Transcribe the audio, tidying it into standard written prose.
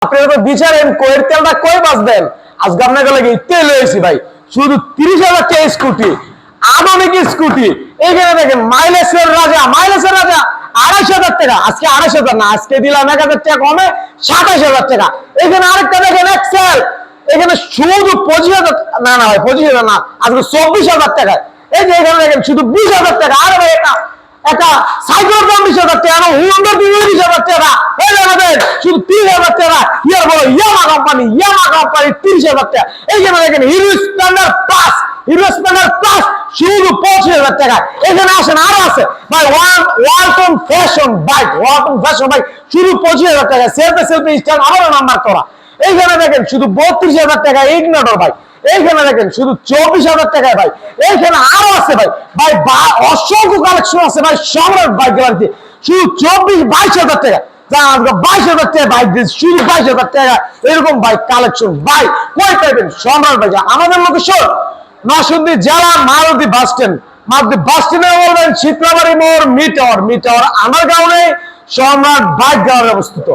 আপনারা তো বিচারেন কোয়ের তেলটা কই বাঁচবেন আজকে আপনাকে লাগে তেল হয়েছি ভাই শুধু 30,000 টাকা স্কুটি আধুনিক স্কুটি এইখানে দেখেন মাইলেজের রাজা 2,500 টাকা আজকে 2,500 না আজকে দিলাম 1,000 টাকা কমে 27,000 টাকা এখানে আরেকটা দেখেন এক্সেল এখানে শুধু 25,000 না ভাই 25,000 না আজকে 24,000 টাকা এই যে এখানে দেখেন শুধু 20,000 টাকা আরে ভাই এটা সাইকেল 20,000 টাকা না হুন্ডা 20,000 টাকা এই দেখেন শুধু 30,000 টাকা ইয়ার বলো ইয়ামা কোম্পানি 30,000 টাকা এইখানে দেখেন হিরো স্প্লেন্ডার প্লাস শুধু 25,000 টাকা এখানে আসেন আরো আছে ভাই ওয়ালটন ফ্যাশন বাইক শুধু 25,000 টাকা সেলফি স্ট্যান্ড আমারও নাম্বার করা এইখানে দেখেন শুধু 32,000 টাকা ইগনিটর ভাই এইখানে দেখেন শুধু 24,000 টাকায় ভাই এইখানে আরো আছে ভাই অসংখ্য কালেকশন আছে ভাই সম্রাট বাইক গ্যালারিতে শুধু 22,000 টাকা যা 22,000 টাকা বাইক দিচ্ছে শুধু 22,000 টাকা এরকম বাইক কালেকশন ভাই কই পাবেন সম্রাট বাইক আমাদের লোকেশন নরসিংদী জেলা মারুতি বাস স্ট্যান্ডে বলবেন শীতলাবাড়ি মোড় মিটার আমার গাঁও সম্রাট বাইক গ্যালারি অবস্থিত।